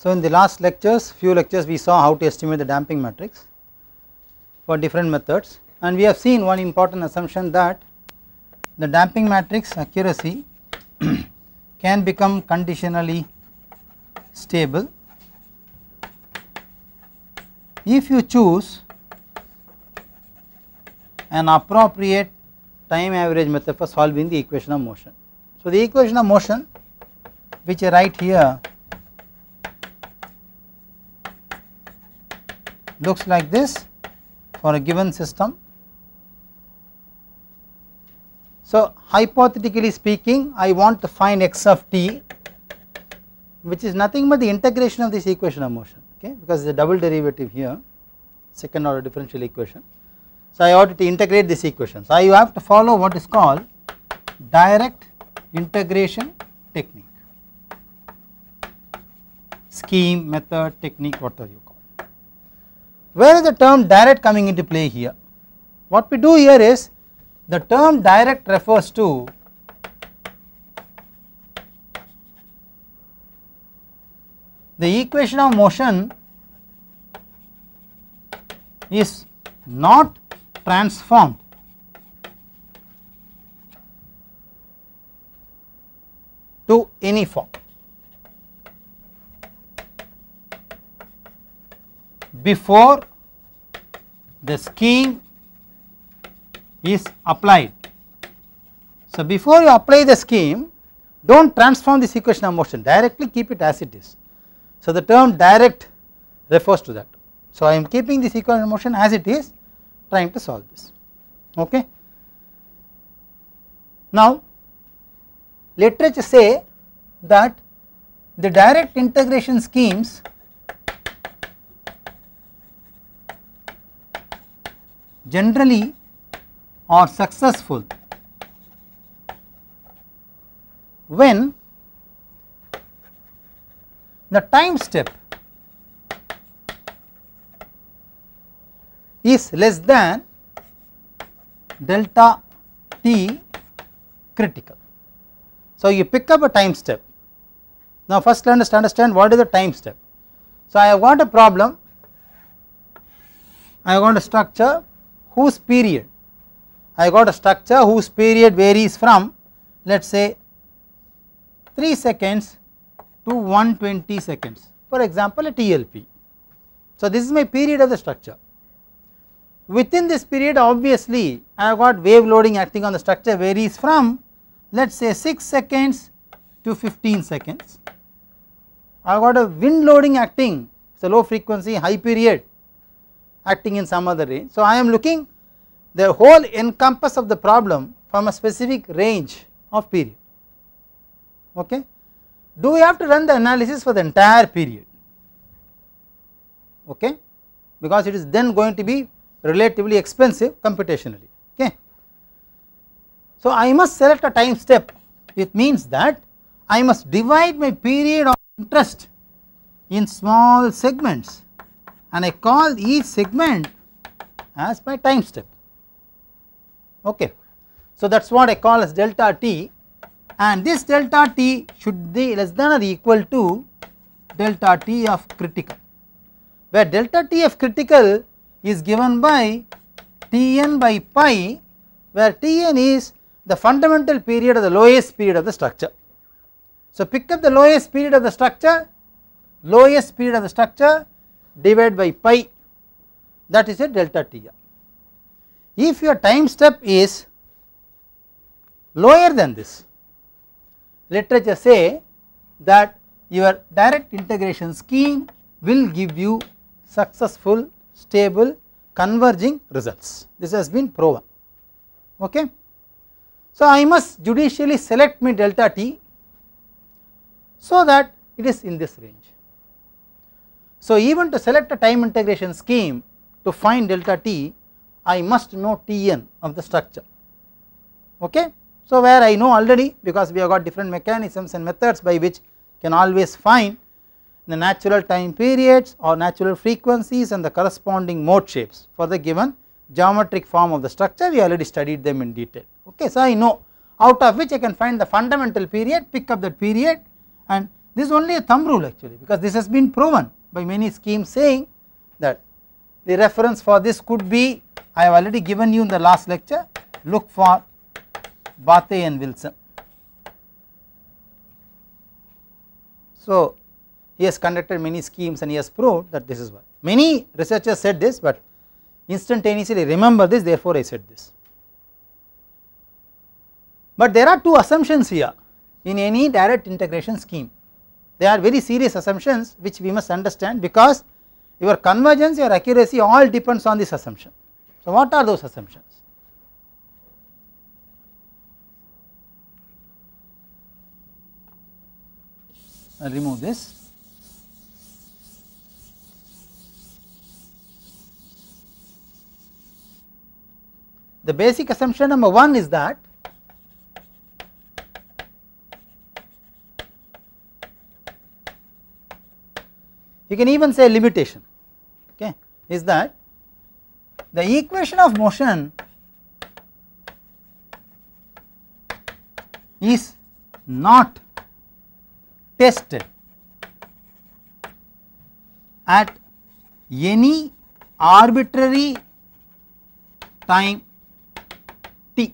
So, in the last few lectures we saw how to estimate the damping matrix for different methods, and we have seen one important assumption that the damping matrix accuracy can become conditionally stable if you choose an appropriate time average method for solving the equation of motion. So, the equation of motion which I write here looks like this for a given system. So, hypothetically speaking, I want to find x of t, which is nothing but the integration of this equation of motion, okay, because it is a double derivative here, second order differential equation. So, I ought to integrate this equation. So, I have to follow what is called direct integration technique, scheme, method, technique, whatever you call it. Where is the term direct coming into play here? What we do here is the term direct refers to the equation of motion is not transformed to any form before the scheme is applied. So, before you apply the scheme, do not transform this equation of motion, directly keep it as it is. So, the term direct refers to that. So, I am keeping this equation of motion as it is, trying to solve this. Okay. Now, literature say that the direct integration schemes generally are successful when the time step is less than delta t critical. So, you pick up a time step. Now, first let us understand what is the time step. So, I have got a problem, I have got a structure whose period, I got a structure whose period varies from, let us say 3 seconds to 120 seconds, for example a TLP. So, this is my period of the structure. Within this period obviously I have got wave loading acting on the structure varies from, let us say 6 seconds to 15 seconds. I have got a wind loading acting, it is a low frequency high period acting in some other range. So, I am looking the whole encompass of the problem from a specific range of period. Okay. Do we have to run the analysis for the entire period? Okay, because it is then going to be relatively expensive computationally. Okay. So, I must select a time step, it means that I must divide my period of interest in small segments and I call each segment as my time step. Okay. So, that is what I call as delta t, and this delta t should be less than or equal to delta t of critical, where delta t of critical is given by Tn by pi, where Tn is the fundamental period or the lowest period of the structure. So, pick up the lowest period of the structure, divide by pi, that is a delta Tr. If your time step is lower than this, literature say that your direct integration scheme will give you successful, stable, converging results. This has been proven. Okay. So, I must judicially select my delta t so that it is in this range. So, even to select a time integration scheme to find delta t, I must know Tn of the structure. Okay. So, where I know already, because we have got different mechanisms and methods by which can always find the natural time periods or natural frequencies and the corresponding mode shapes for the given geometric form of the structure, we already studied them in detail. Okay. So, I know out of which I can find the fundamental period, pick up that period and This is only a thumb rule actually, because this has been proven by many schemes saying that the reference for this could be, I have already given you in the last lecture, look for Bathe and Wilson. So, he has conducted many schemes and he has proved that this is why. Many researchers said this, but instantaneously remember this, therefore I said this. But there are two assumptions here in any direct integration scheme. They are very serious assumptions which we must understand, because your convergence, your accuracy all depends on this assumption. So, what are those assumptions? I will remove this. The basic assumption number 1 is that you can even say limitation, okay, is that the equation of motion is not tested at any arbitrary time t.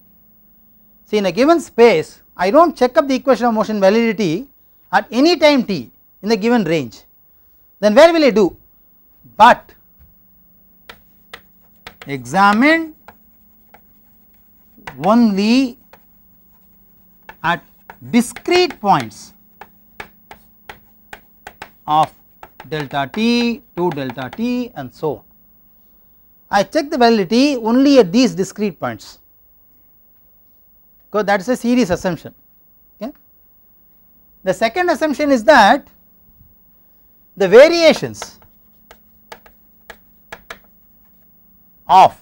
See, in a given space I do not check up the equation of motion validity at any time t in the given range, then where will I do? But examine only at discrete points of delta t to delta t and so on. I check the validity only at these discrete points, because that is a serious assumption. Okay. The second assumption is that the variations of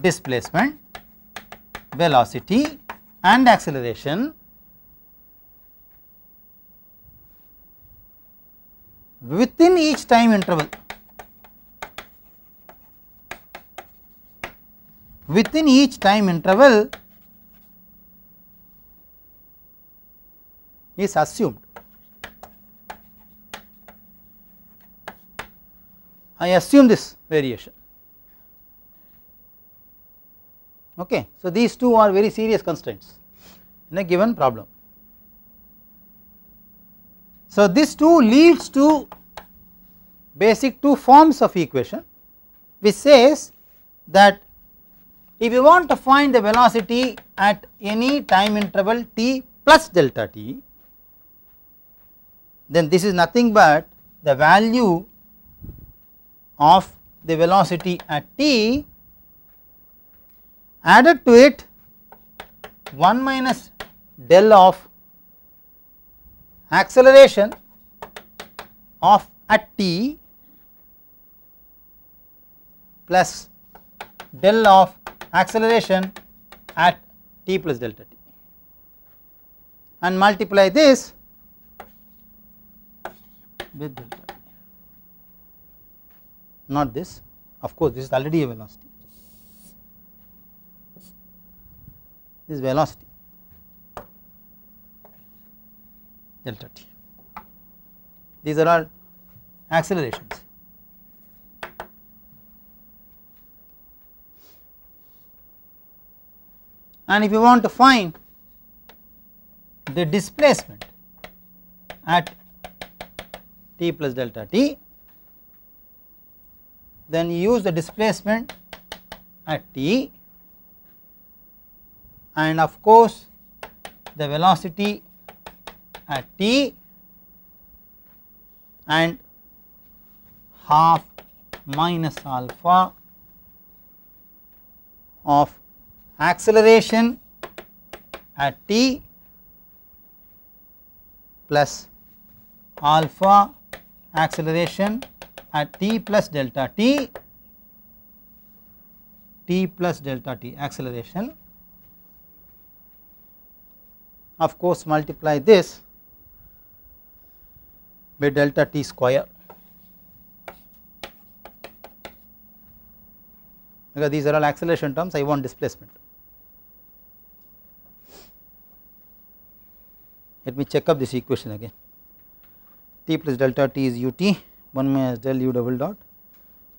displacement, velocity and acceleration within each time interval is assumed. I assume this variation. Okay. So, these two are very serious constraints in a given problem. So, this too leads to basic two forms of equation, which says that if you want to find the velocity at any time interval t plus delta t, then this is nothing but the value of the velocity at t added to it 1 minus del of acceleration of at t plus del of acceleration at t plus delta t, and multiply this with delta t. Not this, of course this is already a velocity, this is velocity delta t, these are all accelerations. And if you want to find the displacement at t plus delta t, then you use the displacement at t and of course the velocity at t and half minus alpha of acceleration at t plus alpha acceleration at t plus delta t, t plus delta t acceleration, of course multiply this by delta t square, because these are all acceleration terms, I want displacement. Let me check up this equation again. t plus delta t is ut 1 minus del u double dot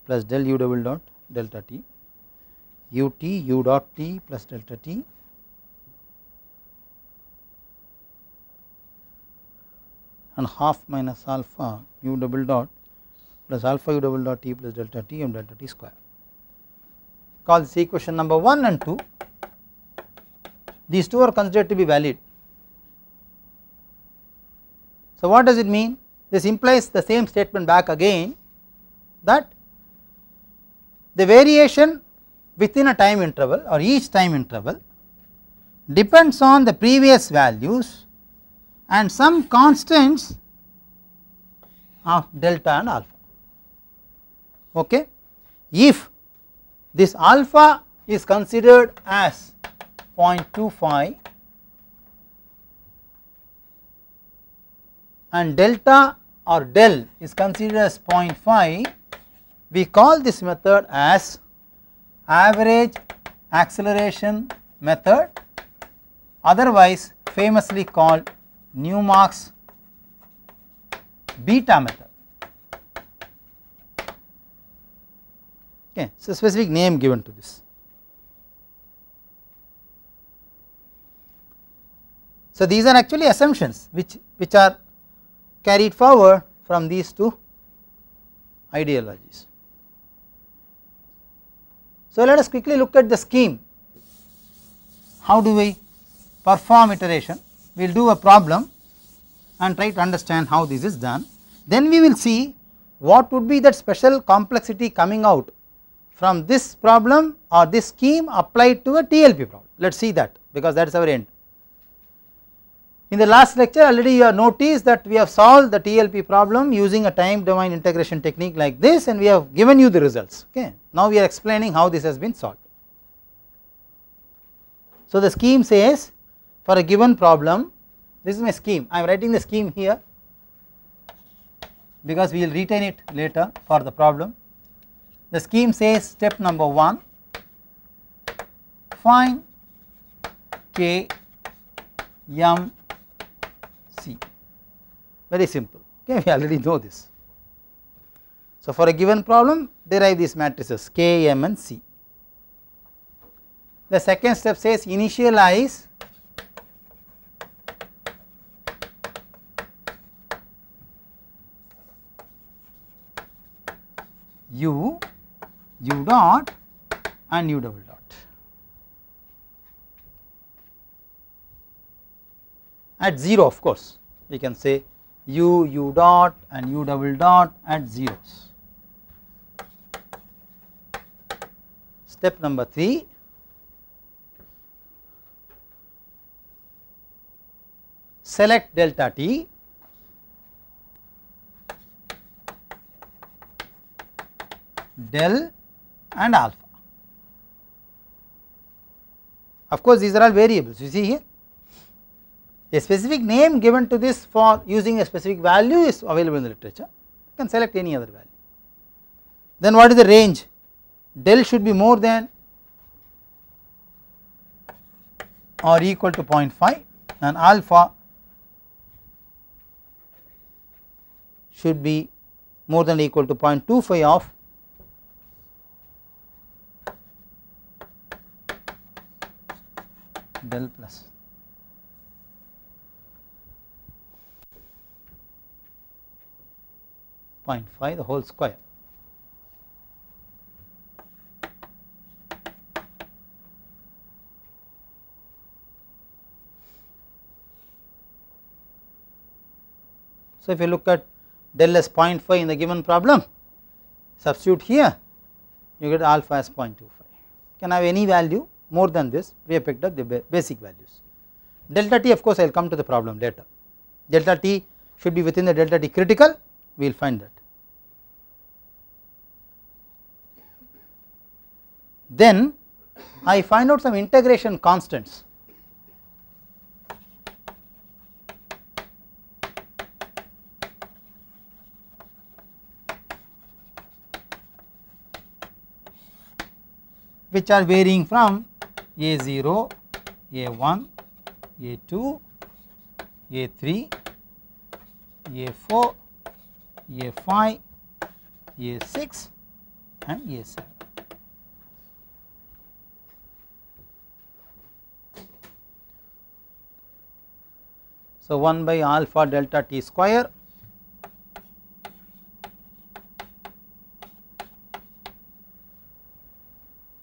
plus del u double dot delta t ut u dot t plus delta t and half minus alpha u double dot plus alpha u double dot t plus delta t and delta t square. Call this equation number 1 and 2. These two are considered to be valid. So what does it mean? This implies the same statement back again, that the variation within a time interval or each time interval depends on the previous values and some constants of delta and alpha. Okay. If this alpha is considered as 0.25 and delta or del is considered as 0.5, we call this method as average acceleration method, otherwise famously called Newmark's beta method. Okay, so specific name given to this. So these are actually assumptions which are carried forward from these two ideologies. So let us quickly look at the scheme. How do we perform iteration? We will do a problem and try to understand how this is done. Then we will see what would be that special complexity coming out from this problem or this scheme applied to a TLP problem. Let us see that, because that is our end. In the last lecture already you have noticed that we have solved the TLP problem using a time domain integration technique like this, and we have given you the results. Okay. Now we are explaining how this has been solved. So the scheme says, for a given problem, this is my scheme, I am writing the scheme here because we will retain it later for the problem. The scheme says, step number 1, find k m c, very simple. Okay, we already know this. So for a given problem, derive these matrices k, m and c. The second step says, initialize u, u dot and u double dot. At 0, of course, we can say u, u dot and u double dot at zeros. Step number 3, select delta t, del and alpha. Of course, these are all variables, you see here. A specific name given to this for using a specific value is available in the literature. You can select any other value. Then what is the range? Del should be more than or equal to 0.5 and alpha should be more than or equal to 0.25 of del plus. .5 the whole square. So if you look at del as 0.5 in the given problem, substitute here, you get alpha as 0.25. Can have any value more than this, we have picked up the basic values. Delta t, of course I will come to the problem later. Delta t should be within the delta t critical, we will find that. Then I find out some integration constants. Which are varying from A0, A1, A2, A3, A4, A5, A6 and A7. So, 1 by alpha delta t square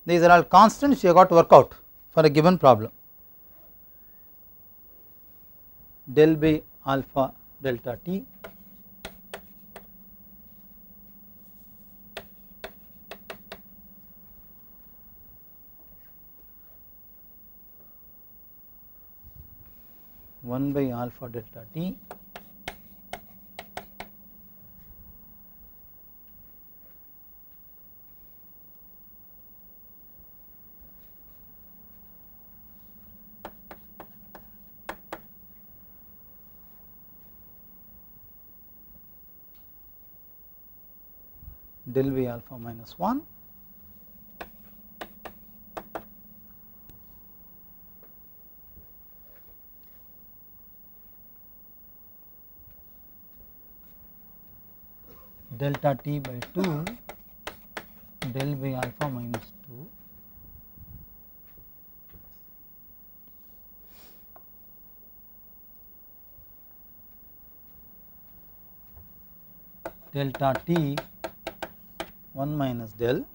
these are all constants you have got to work out for a given problem. Del by alpha delta t one by alpha delta t del by alpha minus 1 delta t by 2 del by alpha minus 2 delta t 1 minus del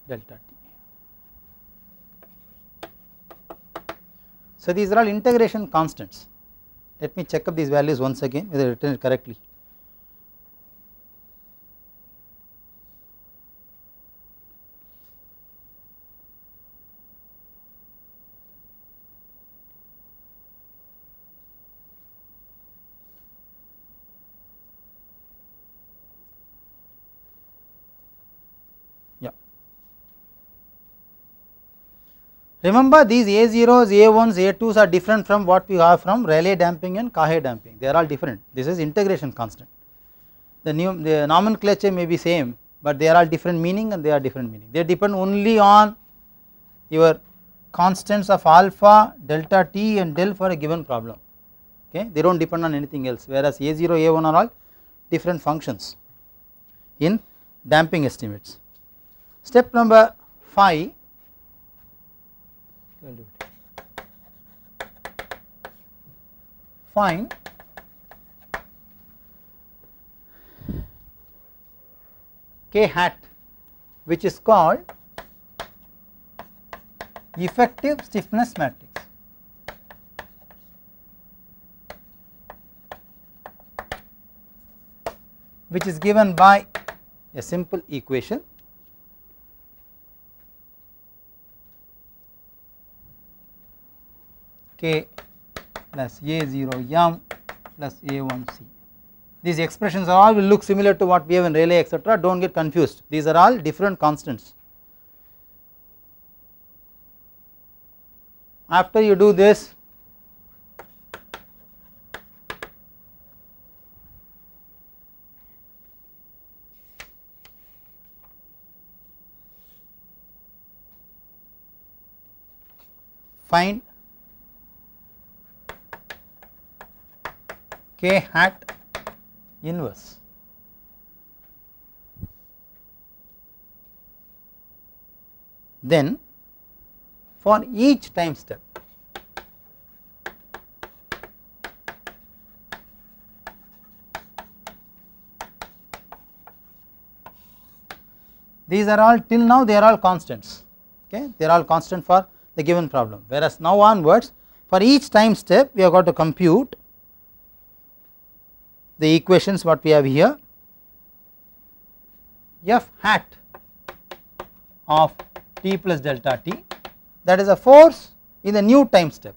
delta t. So, these are all integration constants. Let me check up these values once again whether I written it correctly. Remember these A0s, A1s, A2s are different from what we have from Rayleigh damping and Cauchy damping, they are all different. This is integration constant. The nomenclature may be same, but they are all different meaning and they are different meaning. They depend only on your constants of alpha, delta t and del for a given problem, okay. They do not depend on anything else, whereas A0, A1 are all different functions in damping estimates. Step number 5. Find K hat which is called effective stiffness matrix. Which is given by a simple equation K plus A0 m plus A1 c. These expressions all will look similar to what we have in Rayleigh etc. Do not get confused, these are all different constants. After you do this, find K hat inverse. Then for each time step these are all till now they are all constants, okay, they are all constant for the given problem, whereas now onwards for each time step we have got to compute the equations what we have here. F hat of t plus delta t, that is a force in the new time step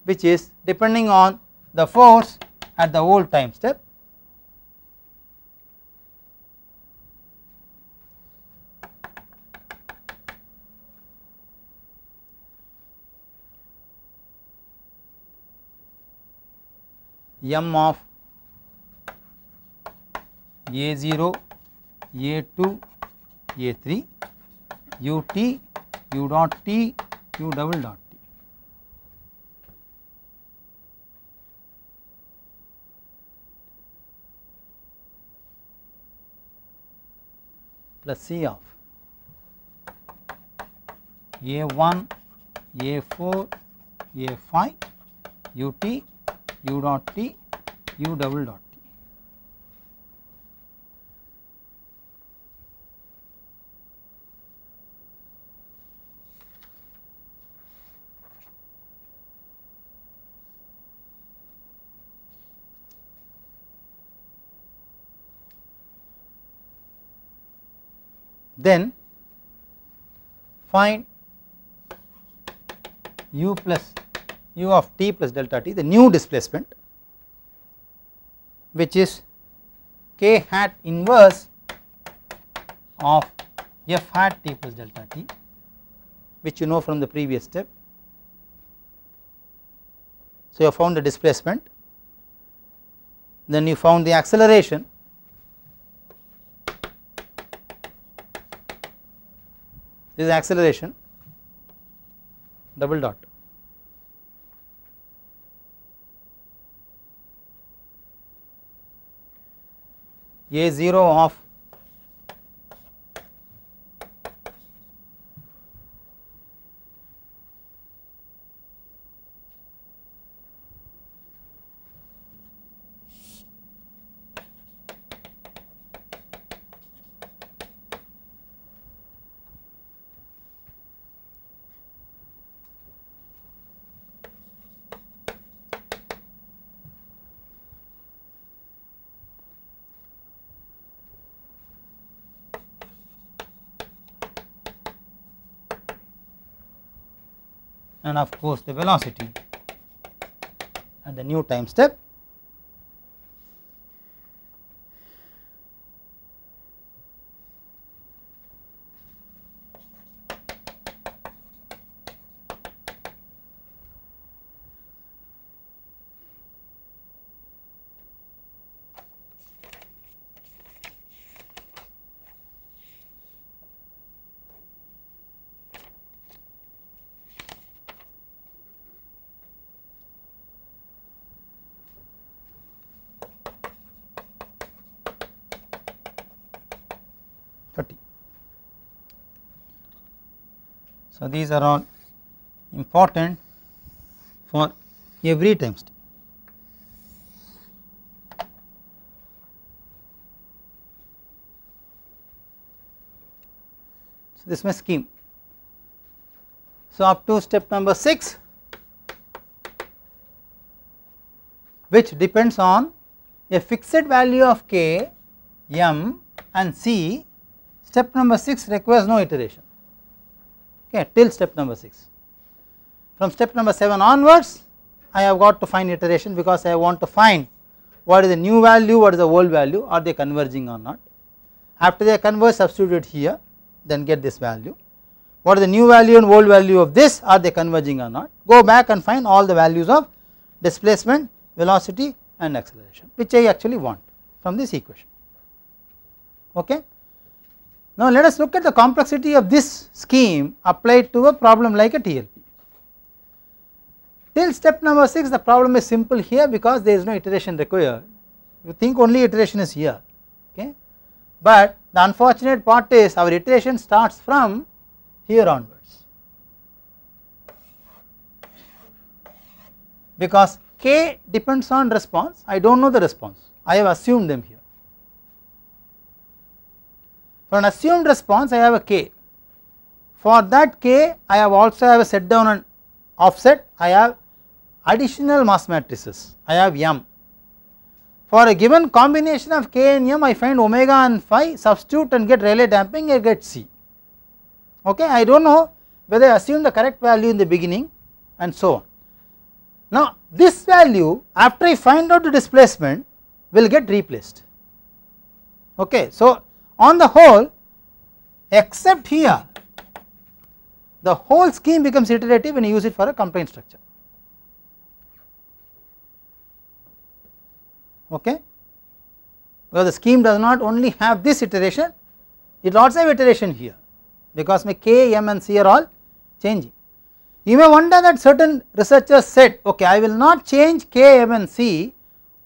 which is depending on the force at the old time step, m of A0, A2, A3, ut, u dot t, u double dot t. plus C of A1, A4, A5, ut, u dot t, u double dot t. Then find u plus u of t plus delta t, the new displacement, which is k hat inverse of f hat t plus delta t, which you know from the previous step. So, you have found the displacement, then you found the acceleration, this is acceleration double dot. A0 of and of course the velocity at the new time step. So, these are all important for every time step. So, this is my scheme. So, up to step number 6, which depends on a fixed value of k, m and c, step number 6 requires no iteration, okay, till step number 6. From step number 7 onwards, I have got to find iteration, because I want to find what is the new value, what is the old value, are they converging or not. After they converge, substitute here, then get this value. What is the new value and old value of this, are they converging or not. Go back and find all the values of displacement, velocity and acceleration, which I actually want from this equation. Okay. Now, let us look at the complexity of this scheme applied to a problem like a TLP. Till step number 6, the problem is simple here, because there is no iteration required. You think only iteration is here, okay. But the unfortunate part is our iteration starts from here onwards, because k depends on response. I do not know the response, I have assumed them here. For an assumed response, I have a k. For that k, I have also have a set down and offset. I have additional mass matrices. I have m. For a given combination of k and m, I find omega and phi, substitute and get Rayleigh damping, I get c. Okay, I do not know whether I assume the correct value in the beginning and so on. Now, this value, after I find out the displacement, will get replaced. Okay, so on the whole, except here, the whole scheme becomes iterative when you use it for a complaint structure. Okay, because the scheme does not only have this iteration, it also have iteration here, because my k, m and c are all changing. You may wonder that certain researchers said, okay, I will not change k, m and c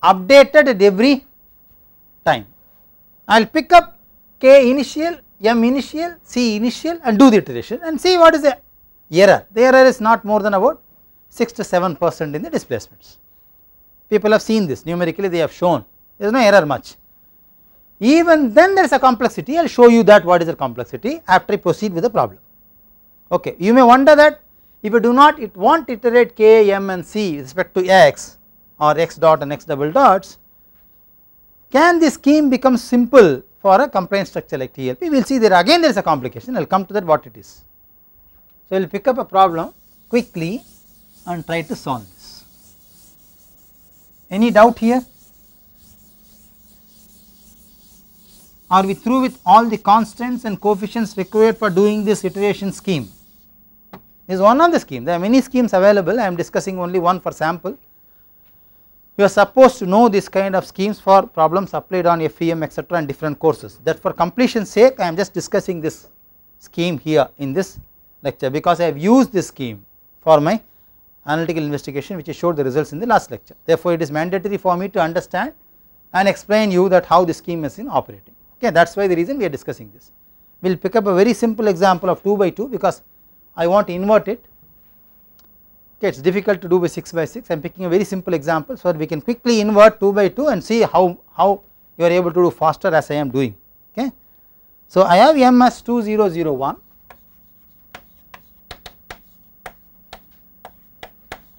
updated at every time. I will pick up k initial, m initial, c initial and do the iteration and see what is the error. The error is not more than about 6 to 7% in the displacements. People have seen this numerically, they have shown there is no error much. Even then there is a complexity, I will show you that what is the complexity after I proceed with the problem. Okay, you may wonder that if you do not want to iterate k, m and c with respect to x or x dot and x double dots, can this scheme become simple for a compliant structure like TLP? We will see there again there is a complication, I will come to that what it is. So, we will pick up a problem quickly and try to solve this. Any doubt here? Are we through with all the constants and coefficients required for doing this iteration scheme? This is one of the schemes, there are many schemes available, I am discussing only one for sample. You are supposed to know this kind of schemes for problems applied on FEM etc. and different courses, that for completion sake I am just discussing this scheme here in this lecture, because I have used this scheme for my analytical investigation which I showed the results in the last lecture. Therefore, it is mandatory for me to understand and explain you that how the scheme is in operating. Okay, that is why the reason we are discussing this. We will pick up a very simple example of 2 by 2 because I want to invert it. Okay, it is difficult to do by 6 by 6, I am picking a very simple example so that we can quickly invert 2 by 2 and see how you are able to do faster as I am doing. Okay. So, I have m as 2001,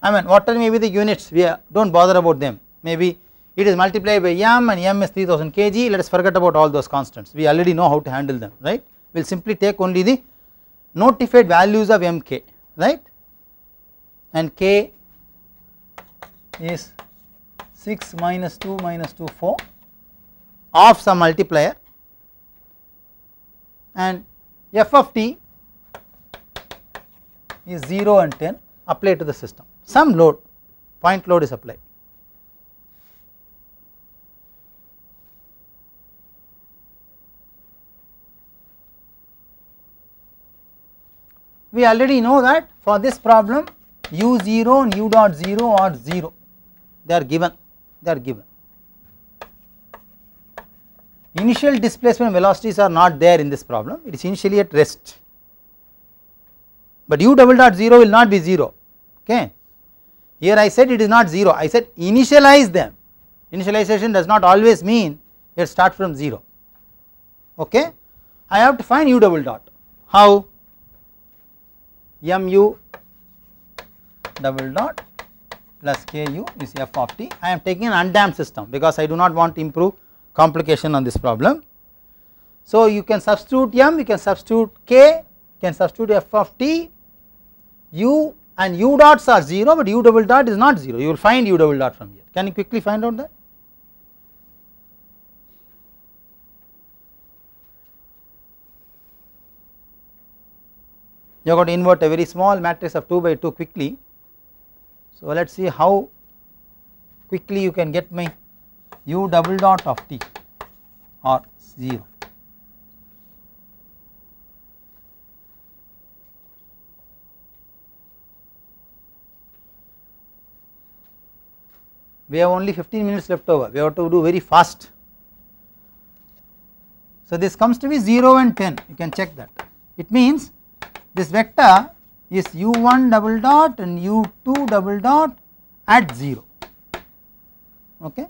I mean whatever may be the units, we do not bother about them, maybe it is multiplied by m and m is 3000 kg, let us forget about all those constants, we already know how to handle them, right. We will simply take only the notified values of mk, right, and k is 6 minus 2 minus 2 4 of some multiplier, and f of t is 0 and 10 applied to the system, some load, point load is applied. We already know that for this problem u0 and u dot 0 are 0, they are given, Initial displacement velocities are not there in this problem, it is initially at rest, but u double dot 0 will not be 0, okay. Here I said it is not 0, I said initialize them, initialization does not always mean it start from 0, okay. I have to find u double dot, how? Mu double dot plus Ku is f of t. I am taking an undamped system because I do not want to improve complication on this problem. So, you can substitute m, you can substitute k, you can substitute f of t, u and u dots are 0, but u double dot is not 0, you will find u double dot from here. Can you quickly find out that? You are going to invert a very small matrix of 2 by 2 quickly. So, let us see how quickly you can get my u double dot of t or 0. We have only 15 minutes left over, we have to do very fast. So, this comes to be 0 and 10, you can check that. It means this vector is u1 double dot and u2 double dot at 0, okay.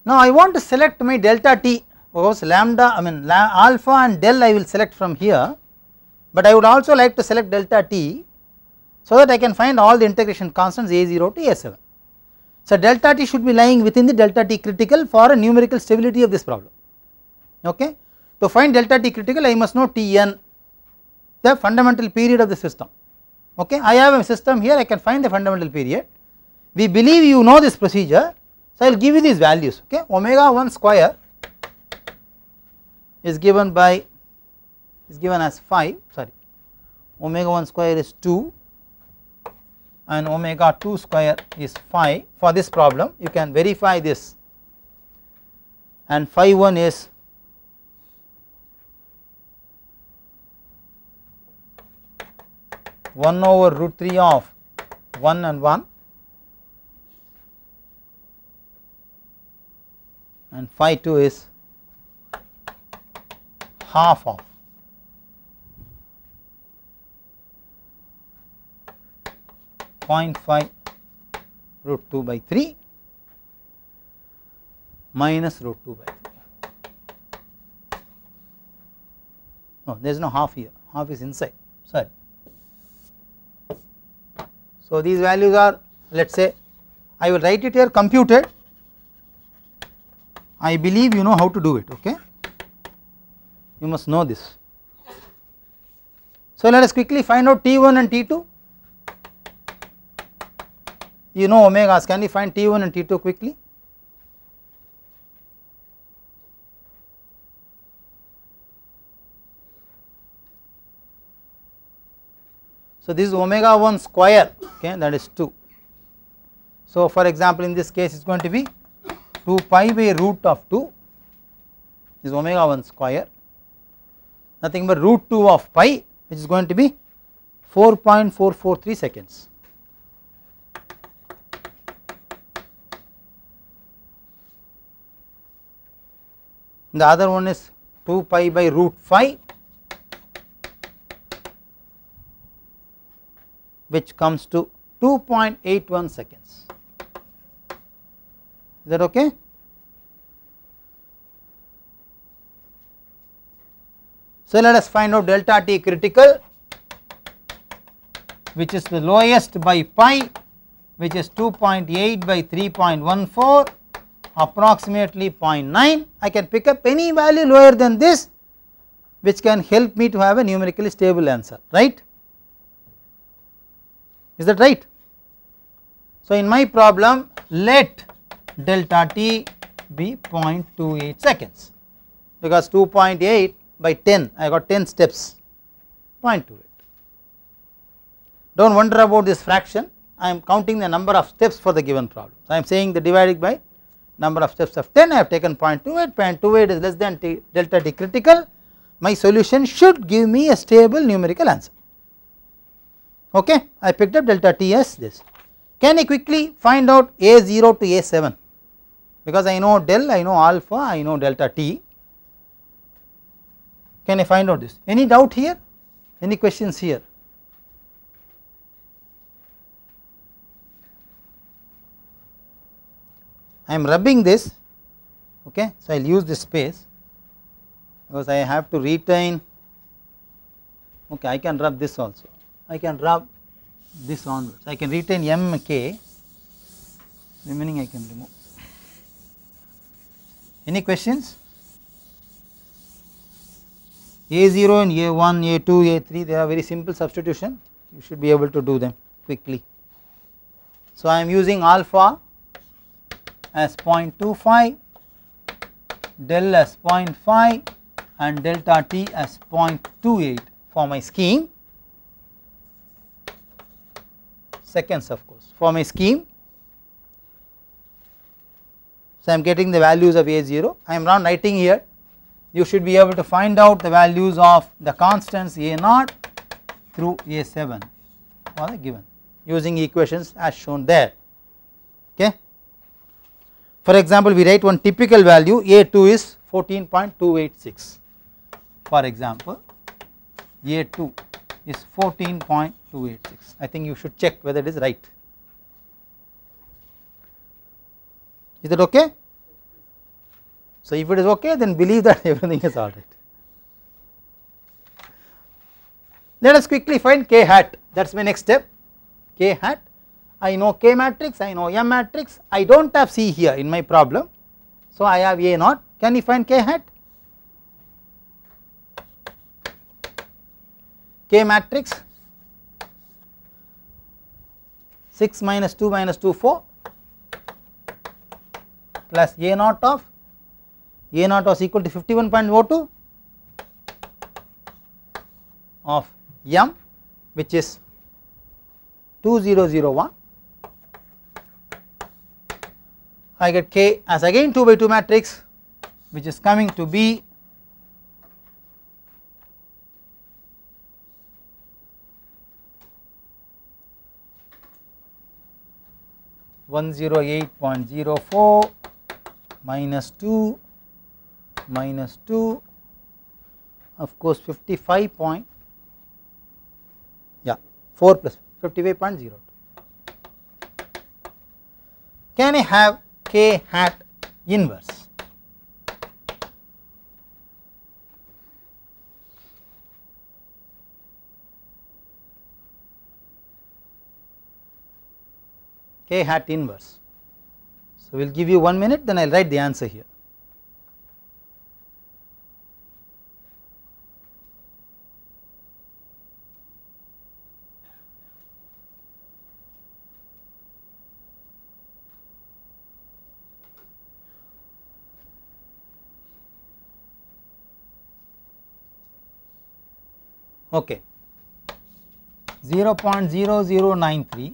Now, I want to select my delta t, because lambda alpha and del I will select from here, but I would also like to select delta t so that I can find all the integration constants a0 to a7. So, delta t should be lying within the delta t critical for a numerical stability of this problem, okay. To find delta t critical I must know Tn, the fundamental period of the system, okay. I have a system here, I can find the fundamental period, we believe you know this procedure, so I will give you these values, okay. Omega 1 square is given as 5, sorry, omega 1 square is 2 and omega 2 square is 5 for this problem, you can verify this, and phi 1 is 1 over root 3 of 1 and 1 and phi 2 is half of 0.5 root 2 by 3 minus root 2 by 3. No, there is no half here, half is inside, sorry. So, these values are, let us say, I will write it here computed, I believe you know how to do it, okay. You must know this. So, let us quickly find out T1 and T2. You know omegas, can we find T1 and T2 quickly? So, this is omega 1 square, okay, that is 2. So, for example, in this case it is going to be 2 pi by root of 2 is omega 1 square, nothing but root 2 of pi, which is going to be 4.443 seconds. The other one is 2 pi by root 5, which comes to 2.81 seconds. Is that okay? So, let us find out delta T critical, which is the lowest by pi, which is 2.8 by 3.14, approximately 0.9. I can pick up any value lower than this, which can help me to have a numerically stable answer, right? Is that right? So, in my problem, let delta T be 0.28 seconds, because 2.8 by 10, I got 10 steps, 0.28. Do not wonder about this fraction, I am counting the number of steps for the given problem. So, I am saying the divided by number of steps of 10, I have taken 0.28, 0.28 is less than delta T critical, my solution should give me a stable numerical answer. Okay, I picked up delta T as this. Can I quickly find out A0 to A7, because I know del, I know alpha, I know delta T. Can I find out this? Any doubt here? Any questions here? I am rubbing this, okay. So, I will use this space, because I have to retain, okay, I can rub this also, I can rub this onwards, I can retain mk, remaining I can remove. Any questions? A0 and A1, A2, A3, they are very simple substitution, you should be able to do them quickly. So, I am using alpha as 0.25, del as 0.5 and delta T as 0.28 for my scheme, seconds of course, for my scheme. So, I am getting the values of A0, I am now writing here, you should be able to find out the values of the constants A0 through A7 for the given using equations as shown there, okay. For example, we write one typical value, A2 is 14.286, for example, A2 is 14.286, I think you should check whether it is right. Is that okay? So, if it is okay, then believe that everything is all right. Let us quickly find k hat, that is my next step, k hat. I know K matrix, I know M matrix, I do not have C here in my problem. So, I have A0, can you find K hat? K matrix 6 minus 2 minus 2 4 plus A0 of A0 was equal to 51.02 of M, which is 2001. I get K as again 2 by 2 matrix, which is coming to be 108.04 minus 2 minus 2, of course 55 point, yeah, 4 plus 55.02. Can I have k hat inverse? K hat inverse. So, we will give you 1 minute, then I will write the answer here. Okay, 0.0093,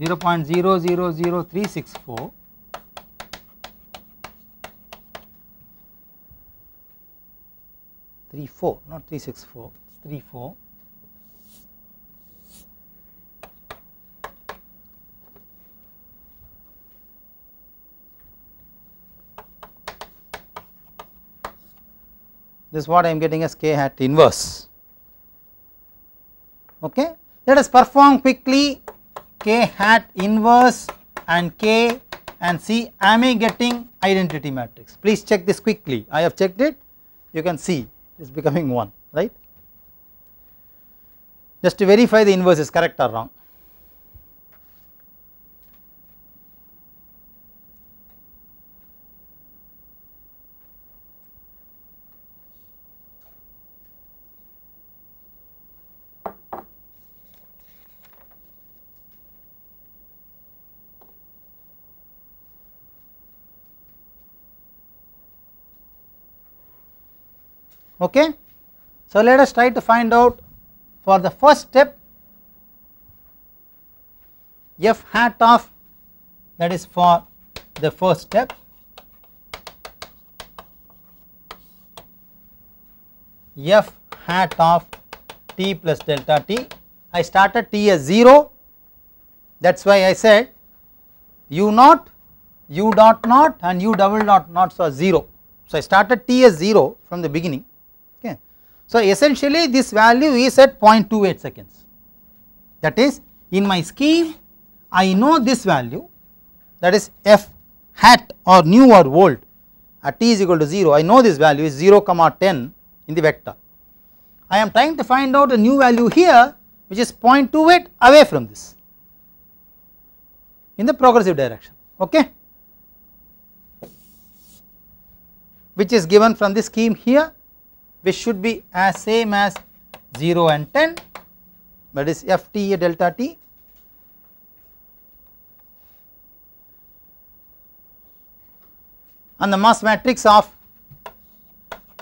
0.000364, 34, not 364, it's 34. This is what I am getting as k hat inverse. Okay. Let us perform quickly k hat inverse and k and see am I getting identity matrix. Please check this quickly. I have checked it, you can see it is becoming 1, right. Just to verify the inverse is correct or wrong. Okay. So, let us try to find out for the first step f hat of, that is for the first step, f hat of t plus delta t. I started t as 0, that is why I said u naught, u dot naught and u double dot naught are 0. So, I started t as 0 from the beginning. Okay. So, essentially this value is at 0.28 seconds, that is in my scheme I know this value, that is f hat or nu or volt at t is equal to 0, I know this value is 0 comma 10 in the vector. I am trying to find out a new value here which is 0.28 away from this in the progressive direction, okay, which is given from the scheme here, which should be as same as 0 and 10, that is f t delta t. And the mass matrix of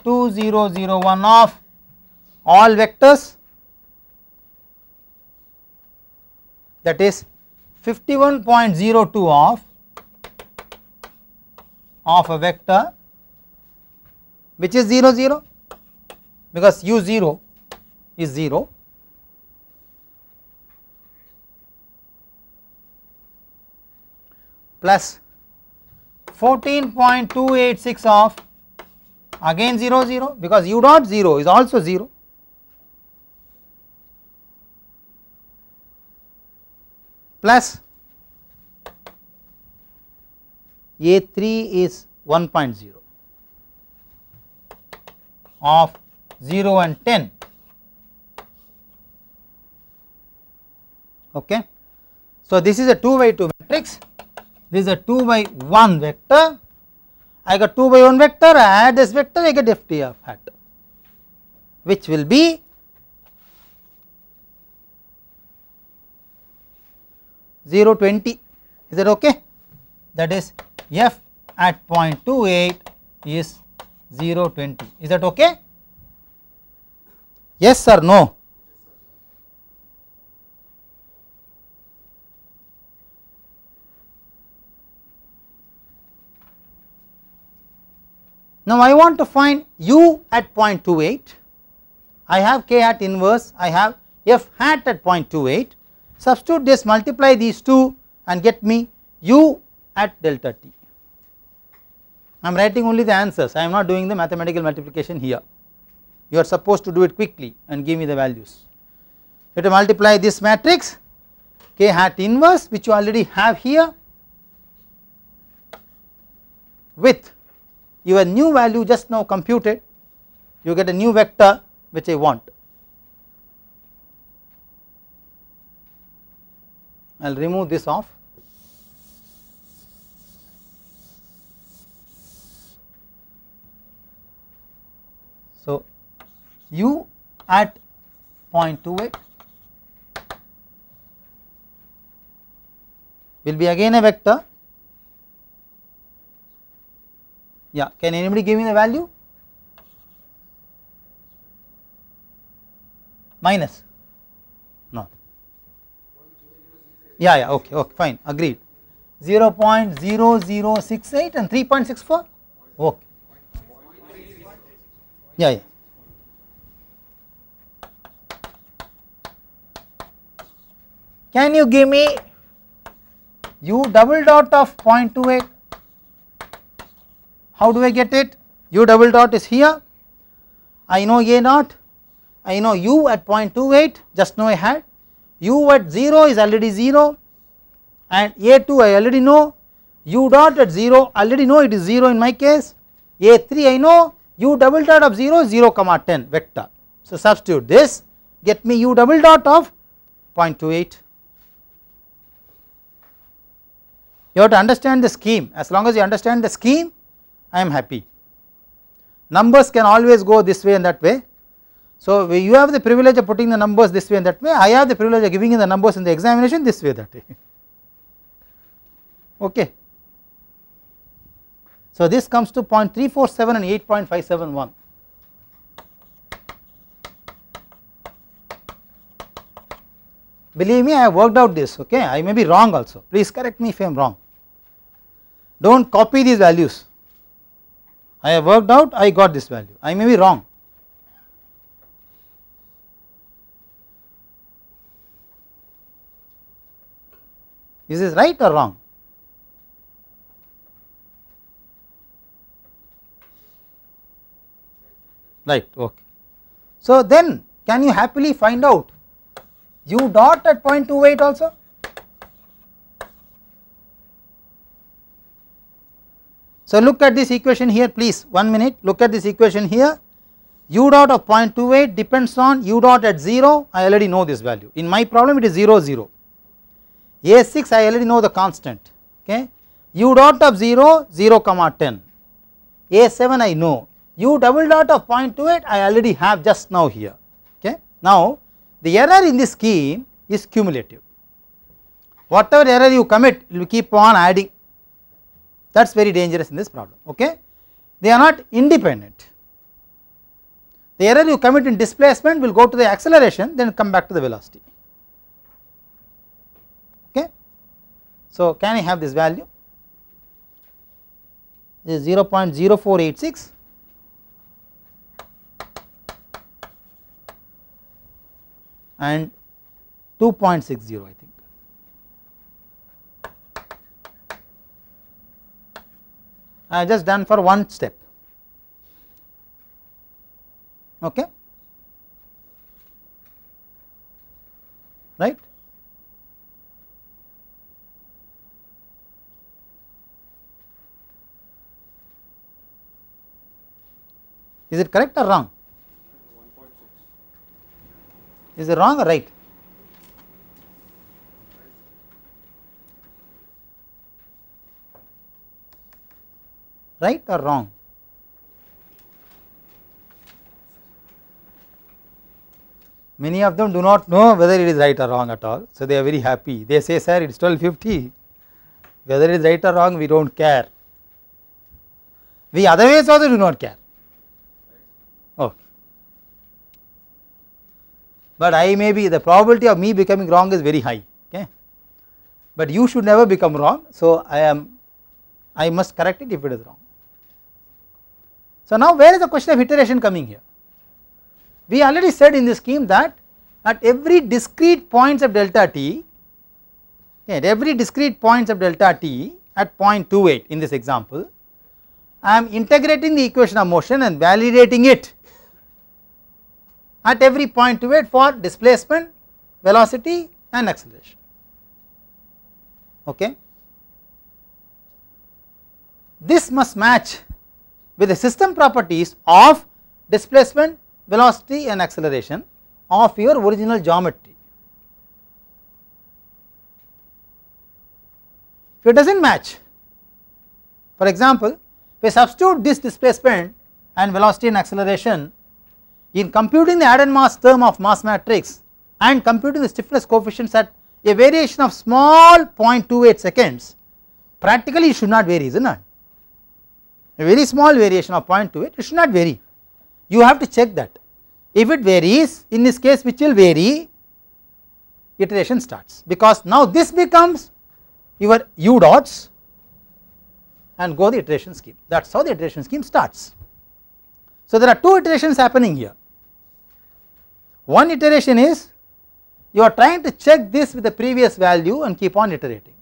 2 0 0 1 of all vectors, that is 51.02 of a vector which is 0 0, because u 0 is 0, plus 14.286 of again 0 0, because u dot 0 is also 0, plus A3 is 1.0 of 0 and 10, okay. So, this is a 2 by 2 matrix, this is a 2 by 1 vector, I got 2 by 1 vector, I add this vector, I get f t of hat, which will be 0.20, is that okay? That is f at 0.28 is 0.20, is that okay? Yes or no? Now, I want to find u at 0.28, I have k hat inverse, I have f hat at 0.28, substitute this, multiply these two and get me u at delta t. I am writing only the answers, I am not doing the mathematical multiplication here. You are supposed to do it quickly and give me the values. You have to multiply this matrix k hat inverse, which you already have here, with your new value just now computed, you get a new vector which I want. I will remove this off. So, u at 0.28 will be again a vector. Yeah, can anybody give me the value? Minus? No. Yeah, okay, fine, agreed. 0.0068 and 3.64? Okay. Yeah. Can you give me u double dot of 0.28? How do I get it? U double dot is here, I know a naught, I know u at 0.28, just now I had, u at 0 is already 0, and a2 I already know, u dot at 0 already know it is 0 in my case, a3 I know, u double dot of 0 is 0 comma 10 vector. So substitute this, get me u double dot of 0.28. You have to understand the scheme. As long as you understand the scheme, I am happy. Numbers can always go this way and that way. So you have the privilege of putting the numbers this way and that way, I have the privilege of giving you the numbers in the examination this way that way. Okay. So this comes to 0.347 and 8.571. Believe me, I have worked out this, okay. I may be wrong also, please correct me if I am wrong. Do not copy these values. I have worked out, I got this value, I may be wrong. Is this right or wrong? Right, okay. So then can you happily find out u dot at 0.28 also? So look at this equation here, please, 1 minute, look at this equation here, u dot of 0.28 depends on u dot at 0, I already know this value, in my problem it is 0 0, a6 I already know the constant, okay, u dot of 0 0 comma 10, a7 I know, u double dot of 0.28 I already have just now here, okay. Now the error in this scheme is cumulative, whatever error you commit you keep on adding, that is very dangerous in this problem, okay. They are not independent, the error you commit in displacement will go to the acceleration then come back to the velocity, okay. So can I have this value? This is 0.0486 and 2.60 I think. I have just done for one step, okay, right. Is it correct or wrong? Is it wrong or right? Right or wrong? Many of them do not know whether it is right or wrong at all, so they are very happy. They say, sir, it is 12:50, whether it is right or wrong we do not care. We otherwise also do not care. Okay. But I may be, the probability of me becoming wrong is very high, okay. But you should never become wrong, so I must correct it if it is wrong. So now where is the question of iteration coming here? We already said in this scheme that at every discrete points of delta t Okay, at every discrete points of delta t at 0.28 in this example, I am integrating the equation of motion and validating it at every 0.28 for displacement, velocity and acceleration. Okay. This must match with the system properties of displacement, velocity and acceleration of your original geometry. If it does not match, for example, if I substitute this displacement and velocity and acceleration in computing the added mass term of mass matrix and computing the stiffness coefficients at a variation of small 0.28 seconds, practically it should not vary, is it not? A very small variation of 0.28, it should not vary. You have to check that. If it varies, in this case which will vary, iteration starts, because now this becomes your u dots and go the iteration scheme. That is how the iteration scheme starts. So there are two iterations happening here. One iteration is you are trying to check this with the previous value and keep on iterating,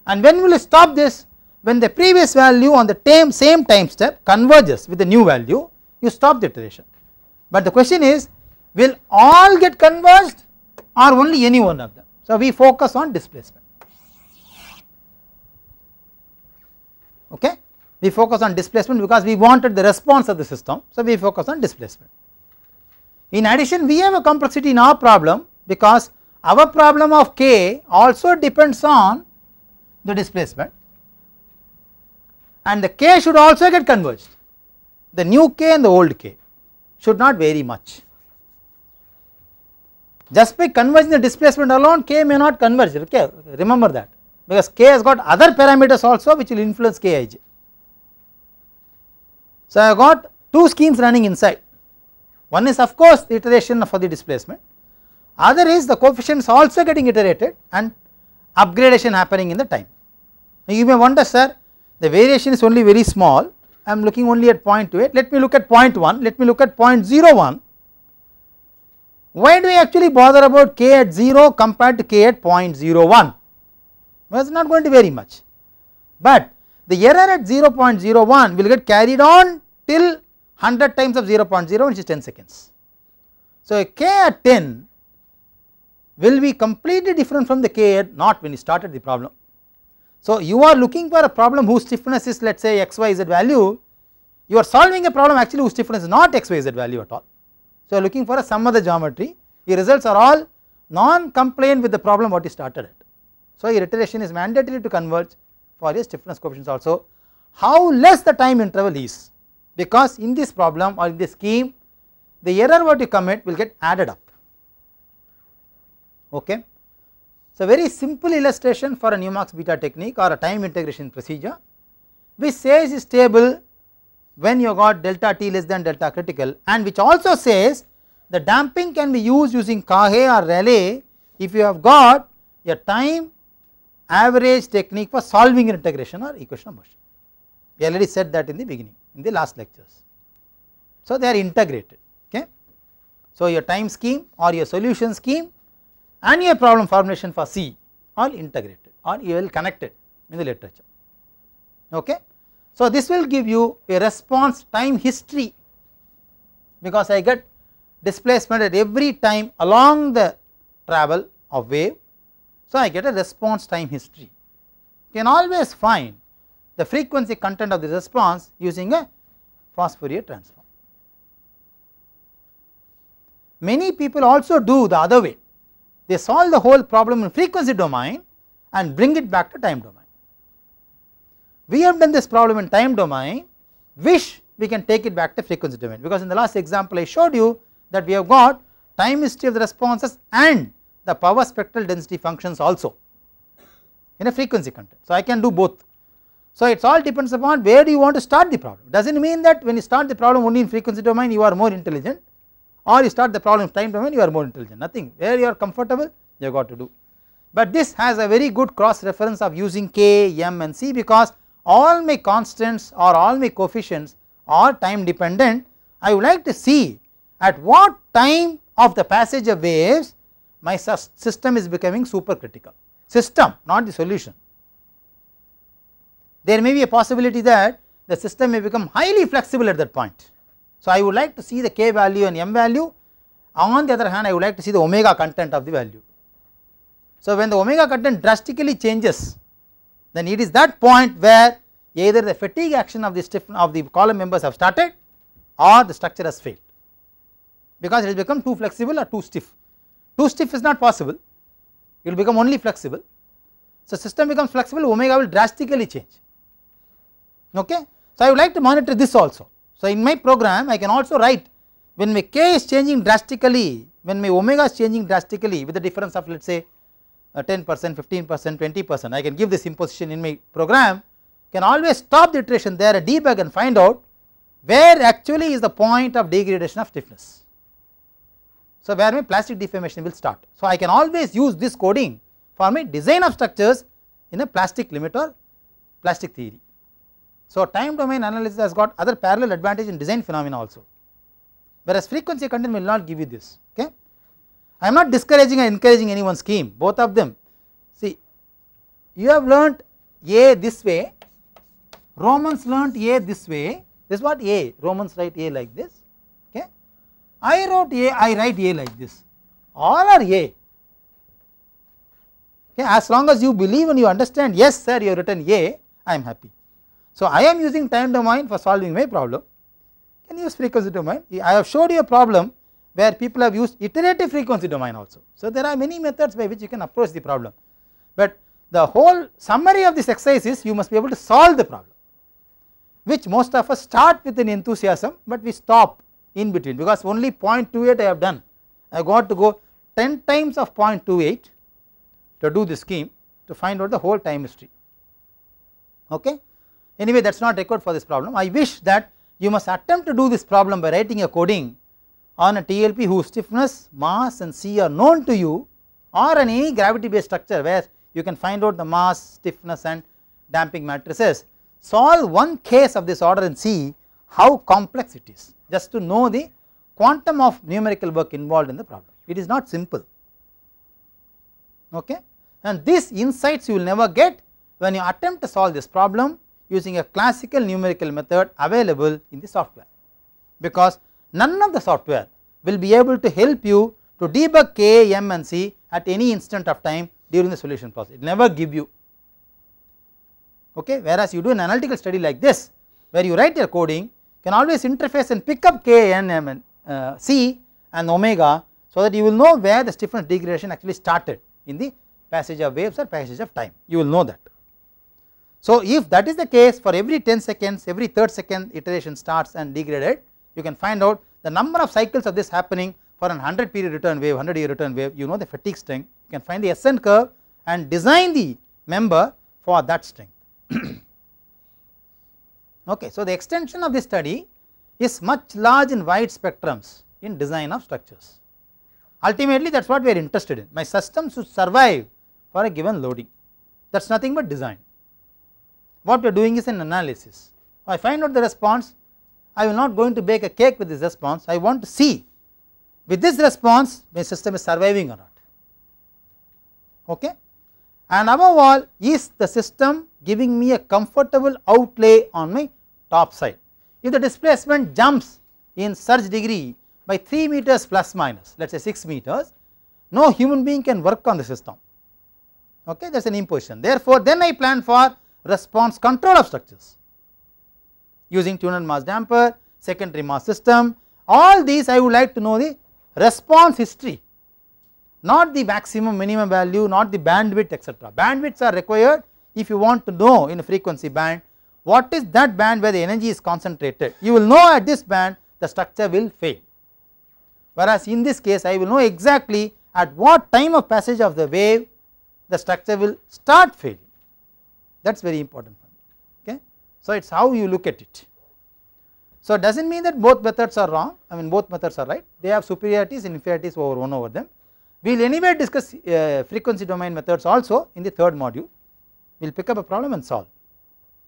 and when will you stop this? When the previous value on the same time step converges with the new value, you stop the iteration. But the question is, will all get converged or only any one of them? So we focus on displacement. Okay, we focus on displacement because we wanted the response of the system, so we focus on displacement. In addition, we have a complexity in our problem because our problem of k also depends on the displacement, and the k should also get converged. The new k and the old k should not vary much. Just by converging the displacement alone, k may not converge, okay, remember that, because k has got other parameters also which will influence kij. So I have got two schemes running inside. One is of course the iteration for the displacement, other is the coefficients also getting iterated and upgradation happening in the time. Now you may wonder, sir, the variation is only very small, I am looking only at 0.28, let me look at 0.1, let me look at 0.01. Why do we actually bother about k at 0 compared to k at 0.01? Well, it is not going to vary much, but the error at 0.01 will get carried on till 100 times of 0.0, which is 10 seconds. So a k at 10 will be completely different from the k at not when you started the problem. So you are looking for a problem whose stiffness is, let us say, xyz value, you are solving a problem actually whose stiffness is not xyz value at all. So you are looking for some other geometry, your results are all non-compliant with the problem what you started at. So your iteration is mandatory to converge for your stiffness coefficients also, how less the time interval is, because in this problem or in this scheme the error what you commit will get added up. Okay. So very simple illustration for a Newmark's beta technique or a time integration procedure which says is stable when you got delta t less than delta critical, and which also says the damping can be used using Kage or Rayleigh if you have got a time average technique for solving an integration or equation of motion. We already said that in the beginning in the last lectures. So they are integrated. Okay. So your time scheme or your solution scheme and your problem formulation for C are integrated or you will connect it in the literature. Okay. So this will give you a response time history, because I get displacement at every time along the travel of wave. So I get a response time history. You can always find the frequency content of the response using a fast Fourier transform. Many people also do the other way, they solve the whole problem in frequency domain and bring it back to time domain. We have done this problem in time domain, wish we can take it back to frequency domain, because in the last example I showed you that we have got time history of the responses and the power spectral density functions also in a frequency content. So I can do both. So it all depends upon where do you want to start the problem. Does not mean that when you start the problem only in frequency domain you are more intelligent, or you start the problem in time domain you are more intelligent, nothing, where you are comfortable you have got to do. But this has a very good cross reference of using k, m and c, because all my constants or all my coefficients are time dependent. I would like to see at what time of the passage of waves my system is becoming supercritical. system, not the solution. There may be a possibility that the system may become highly flexible at that point. So, I would like to see the k value and m value. On the other hand, I would like to see the omega content of the value. So, when the omega content drastically changes, then it is that point where either the fatigue action of the column members have started or the structure has failed, because it has become too flexible or too stiff. Too stiff is not possible, it will become only flexible. So, system becomes flexible, omega will drastically change. Okay. So, I would like to monitor this also. So, in my program I can also write, when my k is changing drastically, when my omega is changing drastically with the difference of let us say 10%, 15%, 20%, I can give this imposition in my program, can always stop the iteration there and debug and find out where actually is the point of degradation of stiffness. So, where my plastic deformation will start. So, I can always use this coding for my design of structures in a plastic limit or plastic theory. So, time domain analysis has got other parallel advantage in design phenomena also, whereas frequency content will not give you this. Okay. I am not discouraging or encouraging any one scheme, both of them. See, you have learnt A this way, Romans learnt A this way, this is what A, Romans write A like this, okay. I wrote A, I write A like this, all are A, okay. As long as you believe and you understand, yes sir, you have written A, I am happy. So, I am using time domain for solving my problem, can use frequency domain. I have showed you a problem where people have used iterative frequency domain also. So, there are many methods by which you can approach the problem, but the whole summary of this exercise is you must be able to solve the problem, which most of us start with an enthusiasm, but we stop in between, because only 0.28 I have done. I got to go 10 times of 0.28 to do the scheme to find out the whole time history. Okay. Anyway, that is not required for this problem. I wish that you must attempt to do this problem by writing a coding on a TLP whose stiffness, mass and C are known to you, or on any gravity based structure where you can find out the mass, stiffness and damping matrices. Solve one case of this order and see how complex it is, just to know the quantum of numerical work involved in the problem. It is not simple, okay. And these insights you will never get when you attempt to solve this problem using a classical numerical method available in the software, because none of the software will be able to help you to debug k, m and c at any instant of time during the solution process. It will never give you, okay. Whereas you do an analytical study like this, where you write your coding, can always interface and pick up k, n, m and c and omega, so that you will know where the stiffness degradation actually started in the passage of waves or passage of time, you will know that. So, if that is the case, for every 10 seconds, every third second iteration starts and degraded, you can find out the number of cycles of this happening for an 100 period return wave, 100 year return wave, you know the fatigue strength, you can find the SN curve and design the member for that strength. Okay. So, the extension of this study is much large in wide spectrums in design of structures. Ultimately, that is what we are interested in. My system should survive for a given loading, that is nothing but design. What we are doing is an analysis. I find out the response, I will not going to bake a cake with this response, I want to see with this response my system is surviving or not, okay. And above all, is the system giving me a comfortable outlay on my top side. If the displacement jumps in surge degree by 3 meters plus minus, let us say 6 meters, no human being can work on the system, okay, that is an imposition. Therefore, then I plan for response control of structures using tuner mass damper, secondary mass system. All these I would like to know the response history, not the maximum minimum value, not the bandwidth etc. Bandwidths are required if you want to know in a frequency band what is that band where the energy is concentrated. You will know at this band the structure will fail, whereas in this case I will know exactly at what time of passage of the wave the structure will start failing. That is very important for me, okay. So, it is how you look at it. So, it does not mean that both methods are wrong, I mean both methods are right, they have superiorities and inferiorities over one over them. We will anyway discuss frequency domain methods also in the third module, we will pick up a problem and solve,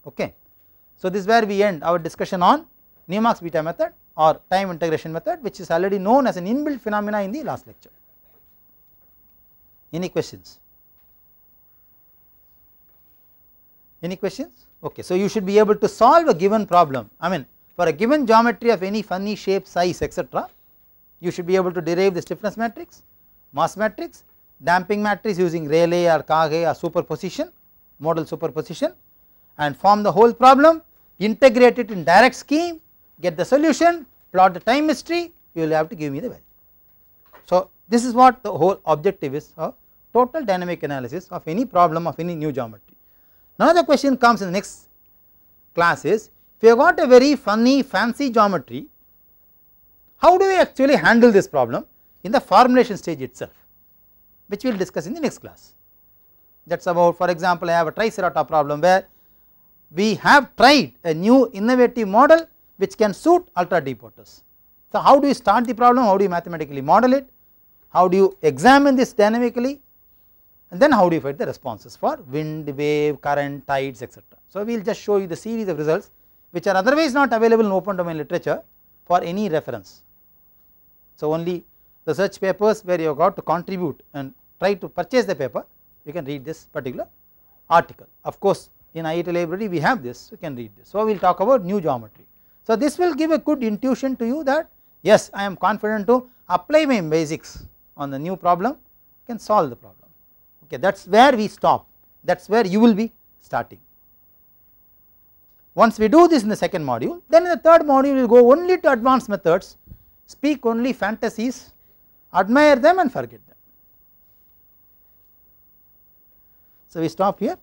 okay. So, this is where we end our discussion on Newmark's beta method or time integration method, which is already known as an inbuilt phenomena in the last lecture. Any questions? Any questions? Okay, so you should be able to solve a given problem. I mean, for a given geometry of any funny shape, size, etc., you should be able to derive the stiffness matrix, mass matrix, damping matrix using Rayleigh or Kage or superposition, modal superposition, and form the whole problem, integrate it in direct scheme, get the solution, plot the time history, you will have to give me the value. So this is what the whole objective is of total dynamic analysis of any problem of any new geometry. Now the question comes in the next class is, if you have got a very funny fancy geometry, how do we actually handle this problem in the formulation stage itself, which we will discuss in the next class. That is about, for example, I have a tricerata problem where we have tried a new innovative model which can suit ultra deep waters. So how do you start the problem, how do you mathematically model it, how do you examine this dynamically, and then how do you find the responses for wind, wave, current, tides, etc. So we will just show you the series of results which are otherwise not available in open domain literature for any reference. So only research papers where you have got to contribute and try to purchase the paper, you can read this particular article. Of course in IIT library we have this, you can read this. So we will talk about new geometry. So this will give a good intuition to you that yes, I am confident to apply my basics on the new problem, can solve the problem. Okay, that is where we stop, that is where you will be starting. Once we do this in the second module, then in the third module we will go only to advanced methods, speak only fantasies, admire them and forget them. So we stop here.